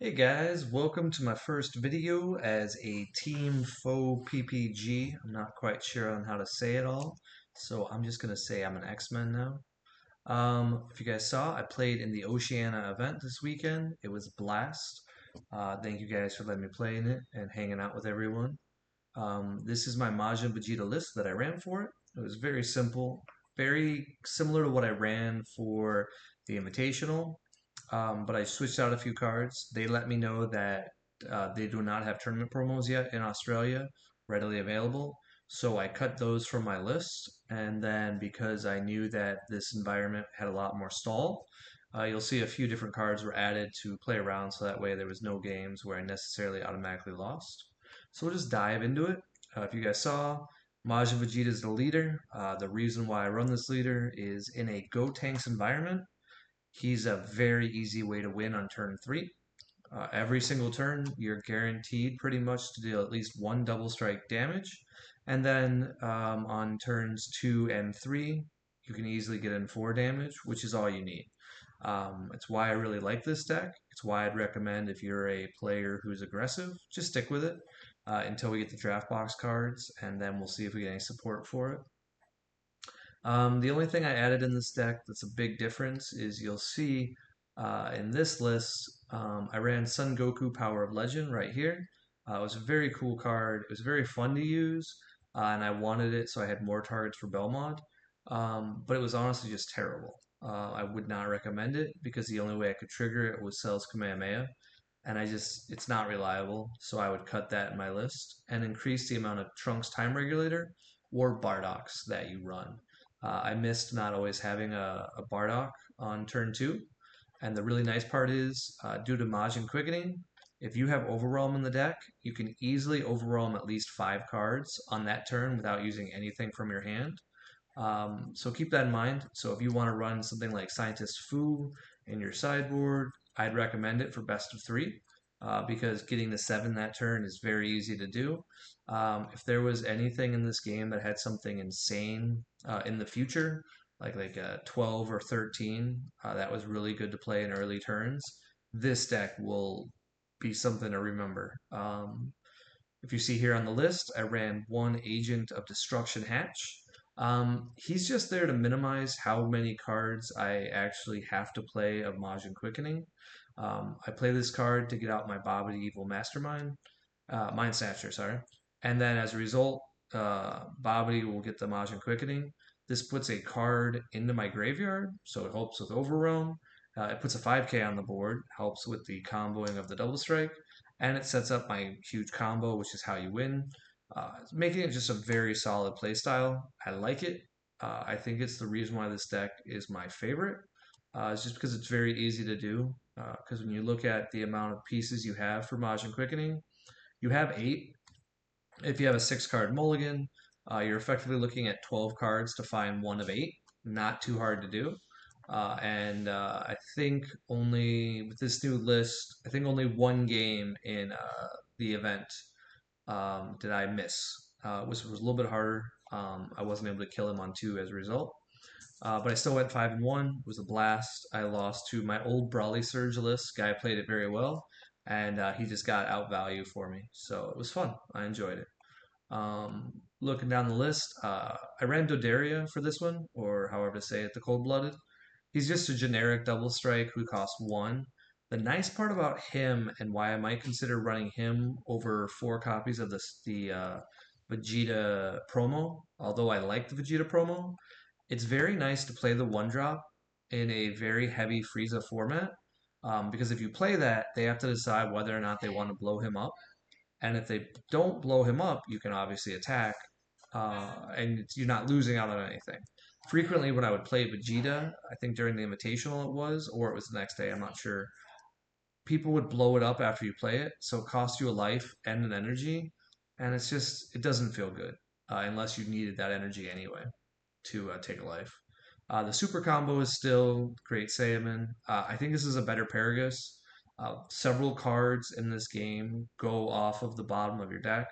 Hey guys, welcome to my first video as a Team Foe PPG. I'm not quite sure on how to say it all, so I'm just gonna say I'm an X-Men now. If you guys saw, I played in the Oceania event this weekend. It was a blast. Thank you guys for letting me play in it and hanging out with everyone. This is my Majin Vegeta list that I ran for it. It was very simple, very similar to what I ran for the Invitational, but I switched out a few cards. They let me know that they do not have tournament promos yet in Australia readily available, so I cut those from my list. And then because I knew that this environment had a lot more stall, you'll see a few different cards were added to play around, so that way there was no games where I necessarily automatically lost. So we'll just dive into it. If you guys saw, Majin Vegeta is the leader. The reason why I run this leader is in a Go Tanks environment. He's a very easy way to win on turn 3. Every single turn, you're guaranteed pretty much to deal at least one double strike damage. And then on turns 2 and 3, you can easily get in 4 damage, which is all you need. It's why I really like this deck. It's why I'd recommend if you're a player who's aggressive, just stick with it until we get the draft box cards, and then we'll see if we get any support for it. The only thing I added in this deck that's a big difference is you'll see in this list, I ran Son Goku Power of Legend right here. It was a very cool card. It was very fun to use, and I wanted it so I had more targets for Belmont. But it was honestly just terrible. I would not recommend it because the only way I could trigger it was Cell's Kamehameha, and it's not reliable, so I would cut that in my list and increase the amount of Trunks Time Regulator or Bardock's that you run. I missed not always having a Bardock on turn 2, and the really nice part is, due to Majin Quickening, if you have Overwhelm in the deck, you can easily Overwhelm at least 5 cards on that turn without using anything from your hand. So keep that in mind. So if you want to run something like Scientist Fu in your sideboard, I'd recommend it for best of 3 because getting the 7 that turn is very easy to do. If there was anything in this game that had something insane in the future, like a 12 or 13, that was really good to play in early turns, this deck will be something to remember. If you see here on the list, I ran one Agent of Destruction Hatch. He's just there to minimize how many cards I actually have to play of Majin Quickening. I play this card to get out my Babidi Evil Mastermind, Mind Snatcher, sorry. And then as a result, Babidi will get the Majin Quickening. This puts a card into my graveyard, so it helps with Overwhelm. It puts a 5k on the board, helps with the comboing of the double strike, and it sets up my huge combo, which is how you win, making it just a very solid playstyle. I like it. I think it's the reason why this deck is my favorite. It's just because it's very easy to do. Because when you look at the amount of pieces you have for Majin Quickening, you have 8. If you have a 6-card mulligan, you're effectively looking at 12 cards to find one of 8. Not too hard to do. And I think only with this new list, I think only one game in the event did I miss, which was a little bit harder. I wasn't able to kill him on 2 as a result. But I still went 5-1. It was a blast. I lost to my old Brawly Surge list. Guy played it very well, and he just got outvalue for me. So it was fun. I enjoyed it. Looking down the list, I ran Dodaria for this one, or however to say it, the Cold Blooded. He's just a generic double strike who costs 1. The nice part about him and why I might consider running him over 4 copies of the Vegeta promo, although I like the Vegeta promo, it's very nice to play the 1-drop in a very heavy Frieza format. Because if you play that, they have to decide whether or not they want to blow him up. And if they don't blow him up, you can obviously attack, and you're not losing out on anything. Frequently, when I would play Vegeta, I think during the Invitational it was, or it was the next day, I'm not sure, people would blow it up after you play it, so it costs you a life and an energy, and it doesn't feel good unless you needed that energy anyway to take a life. The super combo is still Great Saiyaman. I think this is a better Paragus. Several cards in this game go off of the bottom of your deck.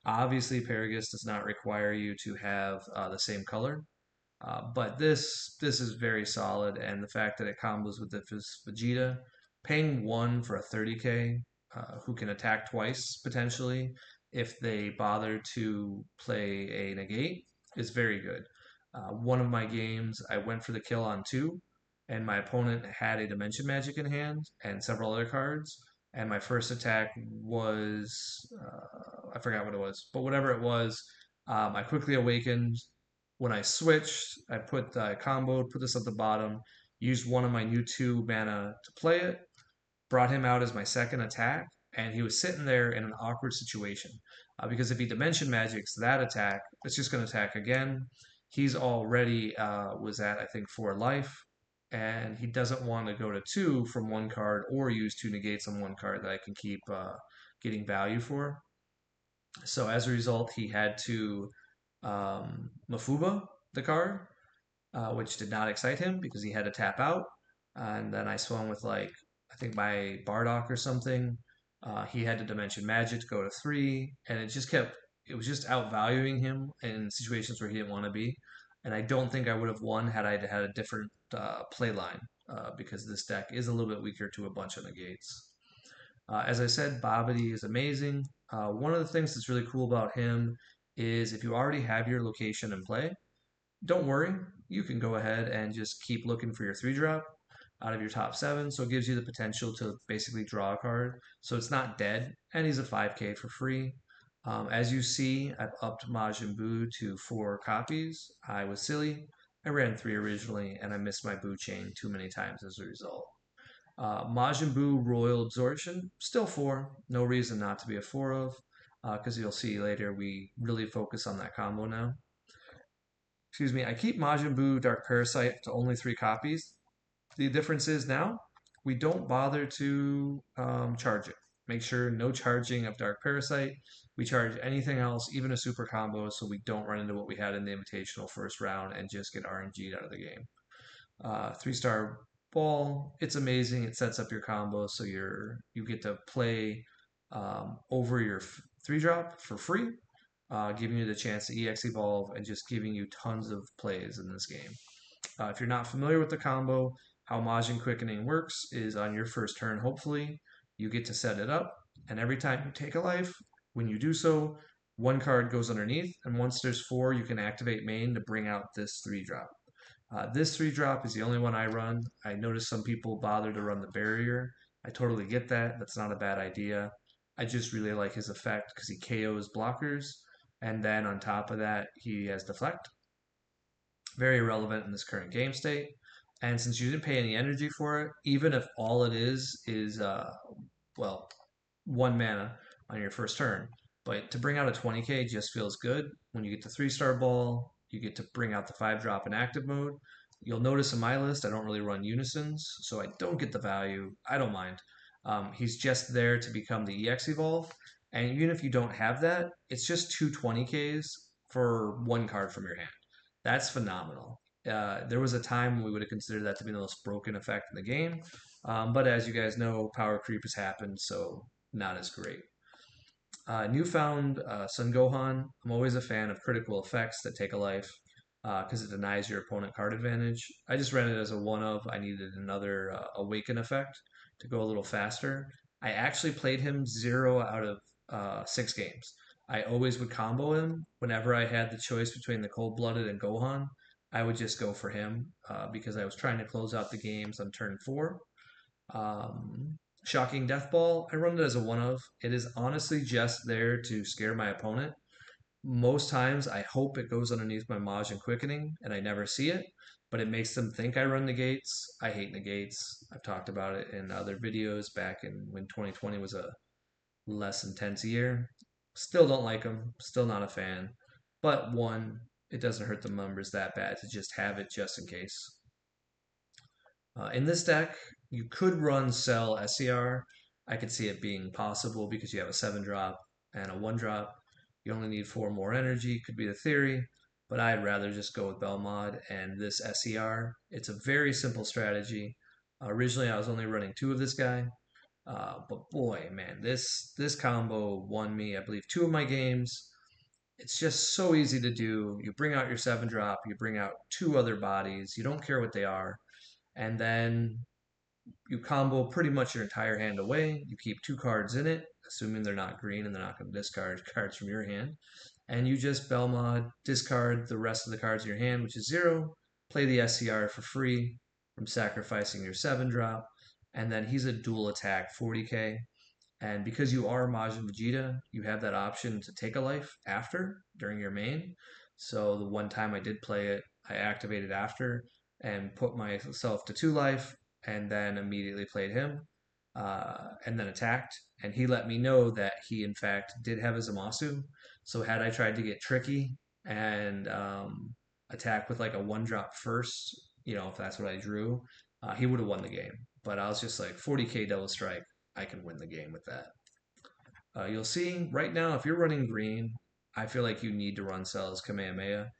Obviously, Paragus does not require you to have the same color, but this is very solid, and the fact that it combos with the Vegeta, Paying one for a 30k who can attack twice potentially if they bother to play a negate is very good. One of my games, I went for the kill on two, and my opponent had a Dimension Magic in hand and several other cards. And my first attack was, I forgot what it was, but whatever it was, I quickly awakened. When I switched, I put comboed, put this at the bottom, used one of my new 2 mana to play it, brought him out as my second attack, and he was sitting there in an awkward situation. Because if he Dimension Magics that attack, it's just going to attack again. He's already was at, I think, 4 life, and he doesn't want to go to 2 from one card or use 2 negates on one card that I can keep getting value for. So as a result, he had to Mafuba the card, which did not excite him because he had to tap out. And then I swung with like I think my Bardock or something. He had to Dimension Magic to go to 3, and it just kept. It was just outvaluing him in situations where he didn't want to be. And I don't think I would have won had I had a different play line because this deck is a little bit weaker to a bunch of negates. As I said, Babidi is amazing. One of the things that's really cool about him is if you already have your location in play, don't worry. You can go ahead and just keep looking for your 3 drop out of your top 7. So it gives you the potential to basically draw a card. So it's not dead. And he's a 5k for free. As you see, I've upped Majin Buu to 4 copies. I was silly. I ran 3 originally, and I missed my Buu chain too many times as a result. Majin Buu Royal Absorption, still 4. No reason not to be a 4 of, because you'll see later we really focus on that combo now. Excuse me, I keep Majin Buu Dark Parasite to only 3 copies. The difference is now we don't bother to charge it. Make sure no charging of Dark Parasite. We charge anything else, even a super combo, so we don't run into what we had in the Invitational first round and just get RNG'd out of the game. 3-star ball, it's amazing. It sets up your combo so you get to play over your 3-drop for free, giving you the chance to EX evolve and just giving you tons of plays in this game. If you're not familiar with the combo, how Majin Quickening works is on your first turn, hopefully, you get to set it up, and every time you take a life, when you do so, 1 card goes underneath, and once there's 4, you can activate main to bring out this 3-drop. This 3-drop is the only one I run. I noticed some people bother to run the barrier. I totally get that. That's not a bad idea. I just really like his effect because he KOs blockers, and then on top of that, he has deflect. Very relevant in this current game state. And since you didn't pay any energy for it, even if all it is well, 1 mana on your first turn, but to bring out a 20k just feels good. When you get the 3-star ball, you get to bring out the 5-drop in active mode. You'll notice in my list I don't really run unisons, so I don't get the value. I don't mind. He's just there to become the EX evolve, and even if you don't have that, it's just 2 20ks for 1 card from your hand. That's phenomenal. There was a time when we would have considered that to be the most broken effect in the game, but as you guys know, power creep has happened, so not as great. Newfound Sun Gohan. I'm always a fan of critical effects that take a life because it denies your opponent card advantage. I just ran it as a one of. I needed another Awaken effect to go a little faster. I actually played him 0 out of 6 games. I always would combo him whenever I had the choice between the Cold Blooded and Gohan. I would just go for him because I was trying to close out the games on turn 4. Shocking Death Ball, I run it as a one of. It is honestly just there to scare my opponent. Most times I hope it goes underneath my Majin Quickening and I never see it, but it makes them think I run negates. I hate negates. I've talked about it in other videos back in when 2020 was a less intense year. Still don't like them. Still not a fan. But one, it doesn't hurt the numbers that bad to just have it just in case. In this deck, you could run Cell SCR. I could see it being possible because you have a 7-drop and a 1-drop. You only need 4 more energy, could be the theory, but I'd rather just go with Belmod and this SCR. It's a very simple strategy. Originally, I was only running 2 of this guy, but boy, man, this combo won me, I believe, 2 of my games. It's just so easy to do. You bring out your 7-drop, you bring out 2 other bodies, you don't care what they are, and then You combo pretty much your entire hand away. You keep two cards in it, assuming they're not green and they're not going to discard cards from your hand. And you just Belmod, discard the rest of the cards in your hand, which is zero. Play the SCR for free from sacrificing your 7 drop. And then he's a dual attack 40k. And because you are Majin Vegeta, you have that option to take a life after during your main. So the one time I did play it, I activated after and put myself to 2 life, and then immediately played him, and then attacked. And he let me know that he in fact did have a Zamasu. So had I tried to get tricky and attack with like a 1 drop first, if that's what I drew, he would have won the game. But I was just like 40k double strike. I can win the game with that. You'll see right now, if you're running green, I feel like you need to run cells Kamehameha.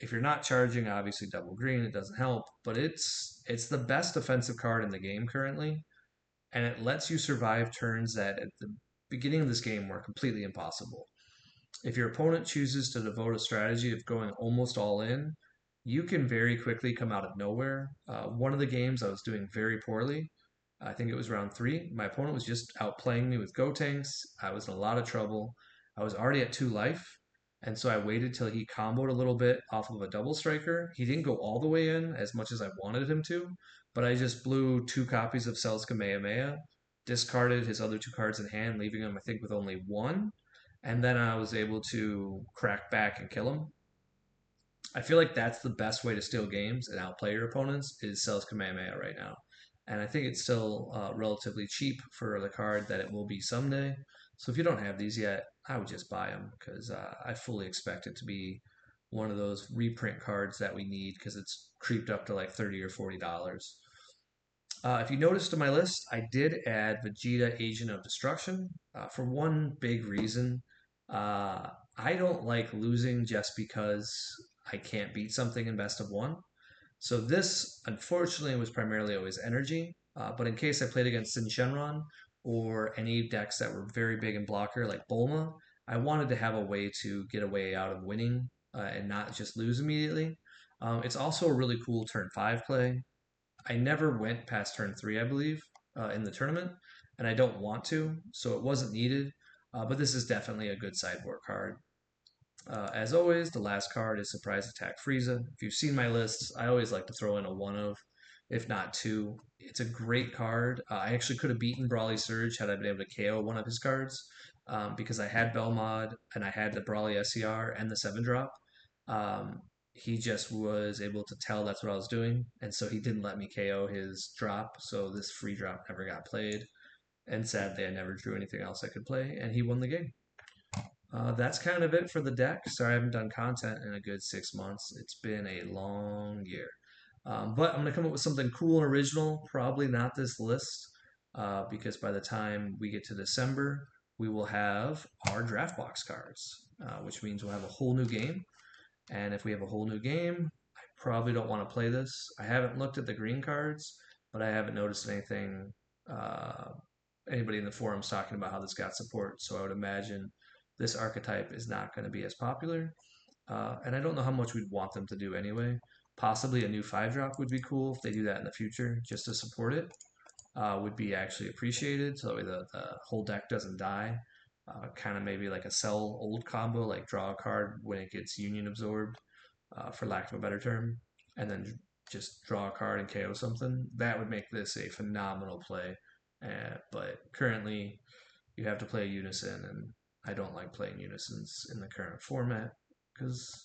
If you're not charging, obviously double green, it doesn't help, but it's the best defensive card in the game currently, and it lets you survive turns that at the beginning of this game were completely impossible. If your opponent chooses to devote a strategy of going almost all in, you can very quickly come out of nowhere. One of the games I was doing very poorly. I think it was round 3. My opponent was just outplaying me with Go Tanks. I was in a lot of trouble. I was already at 2 life, and so I waited till he comboed a little bit off of a double striker. He didn't go all the way in as much as I wanted him to, but I just blew 2 copies of Cells Kamehameha, discarded his other 2 cards in hand, leaving him, I think, with only 1, and then I was able to crack back and kill him. I feel like that's the best way to steal games and outplay your opponents is Cells Kamehameha right now. And I think it's still relatively cheap for the card that it will be someday. So if you don't have these yet, I would just buy them because I fully expect it to be one of those reprint cards that we need because it's creeped up to like $30 or $40. If you noticed in my list, I did add Vegeta Agent of Destruction for one big reason. Uh, I don't like losing just because I can't beat something in best of one. So this, unfortunately, was primarily always energy. But in case I played against Sin Shenron or any decks that were very big in blocker like Bulma, I wanted to have a way to get a way out of winning and not just lose immediately. It's also a really cool turn 5 play. I never went past turn 3, I believe, in the tournament, and I don't want to, so it wasn't needed. But this is definitely a good sideboard card. As always, the last card is Surprise Attack Frieza. If you've seen my lists, I always like to throw in a one of, if not two. It's a great card. I actually could have beaten Brawly Surge had I been able to KO one of his cards because I had Belmod and I had the Brawly SCR and the 7 drop. He just was able to tell that's what I was doing, and so he didn't let me KO his drop, so this free drop never got played. And sadly, I never drew anything else I could play, and he won the game. That's kind of it for the deck. Sorry, I haven't done content in a good 6 months. It's been a long year. But I'm going to come up with something cool and original. Probably not this list, because by the time we get to December, we will have our draft box cards, which means we'll have a whole new game. And if we have a whole new game, I probably don't want to play this. I haven't looked at the green cards, but I haven't noticed anything. Uh, Anybody in the forums talking about how this got support, so I would imagine this archetype is not going to be as popular. And I don't know how much we'd want them to do anyway. Possibly a new 5 drop would be cool if they do that in the future just to support it. Would be actually appreciated so that way the whole deck doesn't die. Kind of maybe like a sell old combo, like draw a card when it gets union absorbed, for lack of a better term, and then just draw a card and KO something. That would make this a phenomenal play. But currently, you have to play unison, and I don't like playing unisons in the current format because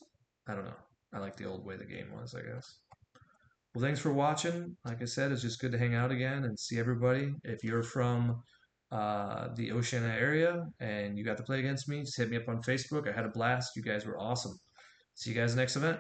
I don't know. I like the old way the game was, I guess. Well, thanks for watching. Like I said, it's just good to hang out again and see everybody. If you're from the Oceania area and you got to play against me, just hit me up on Facebook. I had a blast. You guys were awesome. See you guys next event.